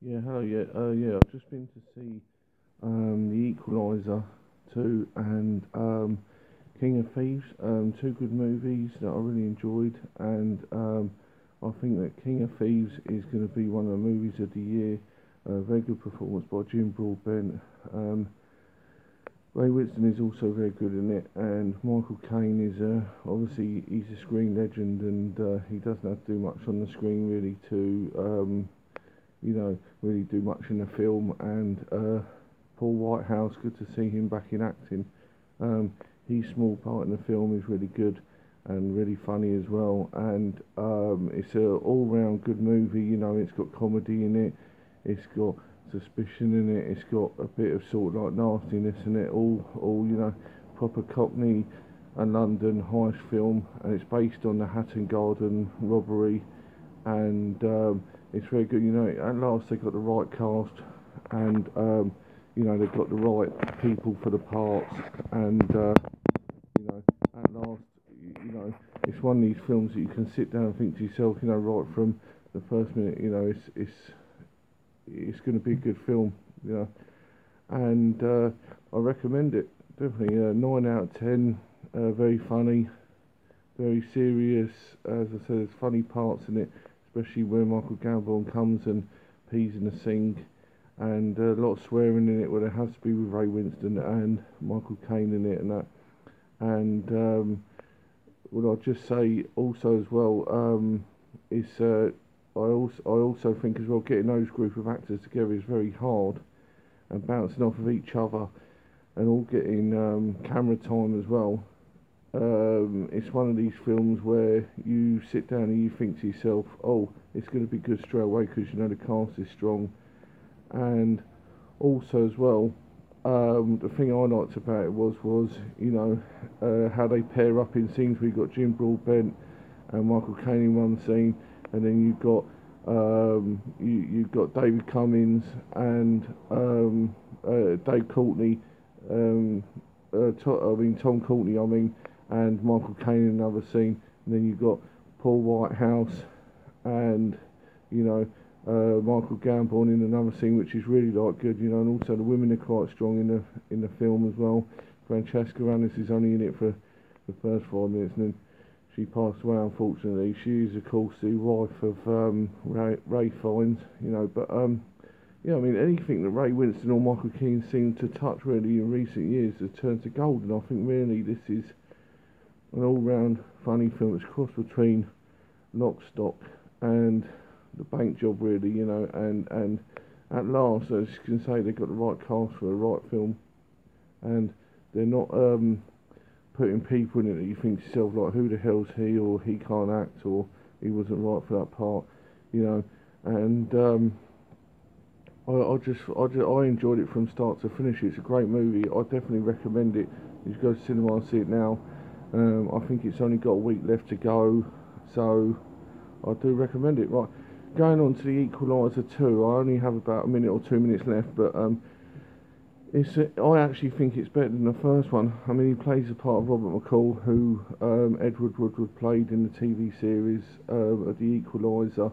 Yeah, hello. Yeah, I've just been to see the Equaliser 2 and King of Thieves. Two good movies that I really enjoyed, and I think that King of Thieves is going to be one of the movies of the year. Very good performance by Jim Broadbent. Ray Winston is also very good in it, and Michael Caine is obviously he's a screen legend, and he doesn't have to do much on the screen really to really do much in the film. And Paul Whitehouse, good to see him back in acting. His small part in the film is really good and really funny as well. And it's a all-round good movie. It's got comedy in it, it's got suspicion in it, it's got a bit of sort of like nastiness in it. All proper Cockney and London heist film, and it's based on the Hatton Garden robbery. And it's very good. At last they got the right cast, and they've got the right people for the parts, and at last, it's one of these films that you can sit down and think to yourself, right from the first minute, it's going to be a good film, and I recommend it definitely. 9 out of 10. Very funny, very serious. As I said, there's funny parts in it, especially where Michael Gambon comes and pees in the sink, and a lot of swearing in it, where there has to be with Ray Winston and Michael Caine in it and that. And what I'll just say also as well is I also think as well, getting those group of actors together is very hard, and bouncing off of each other and all getting camera time as well. It's one of these films where you sit down and you think to yourself, oh, it's going to be good straight away, because the cast is strong. And also as well, the thing I liked about it was how they pair up in scenes where you got Jim Broadbent and Michael Caine in one scene, and then you've got David Cummings and Dave Courtney, Tom Courtney, and Michael Caine in another scene, and then you've got Paul Whitehouse and Michael Gambon in another scene, which is really good, and also the women are quite strong in the film as well. Francesca Annis is only in it for the first 5 minutes, and then she passed away unfortunately. She is of course the wife of Ray Fiennes, but anything that Ray Winston or Michael Caine seemed to touch really in recent years has turned to gold, and I think really this is an all-round funny film. It's a cross between Lock, Stock and The Bank Job really, and at last, as you can say, they've got the right cast for the right film, and they're not putting people in it that you think to yourself, like, who the hell's he, or he can't act, or he wasn't right for that part, and I enjoyed it from start to finish. It's a great movie. I definitely recommend it. You should go to cinema and see it now. I think it's only got a week left to go, so I do recommend it. Right, going on to the Equaliser 2, I only have about a minute or 2 minutes left, but I actually think it's better than the first one. He plays the part of Robert McCall, who Edward Woodward played in the TV series of the Equaliser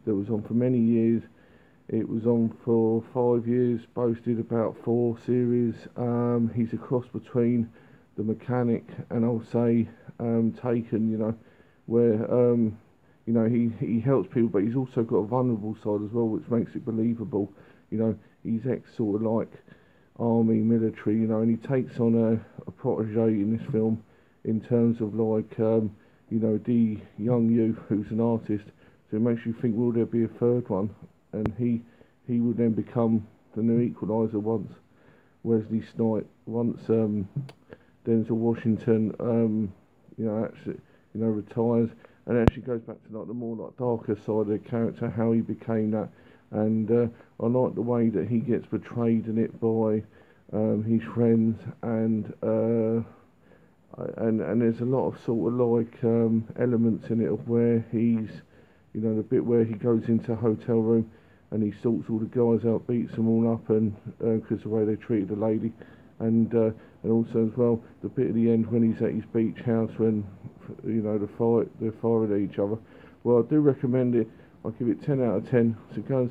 that was on for many years. It was on for 5 years, boasted about 4 series. He's a cross between The Mechanic and I'll say Taken, where he helps people, but he's also got a vulnerable side as well, which makes it believable. He's ex sort of like army, military, and he takes on a protege in this film, in terms of like the young youth who's an artist. So it makes you think, will there be a third one? And he would then become the new Equaliser once Wesley Snipes, once Denzel Washington actually retires, and actually goes back to like the more like darker side of the character, how he became that. And I like the way that he gets betrayed in it by his friends, and there's a lot of sort of like elements in it of where he's the bit where he goes into a hotel room and he sorts all the guys out, beats them all up, and because the way they treated the lady, and also as well the bit at the end when he's at his beach house when they're firing at each other. Well, I do recommend it. I'll give it 10 out of 10. So go and see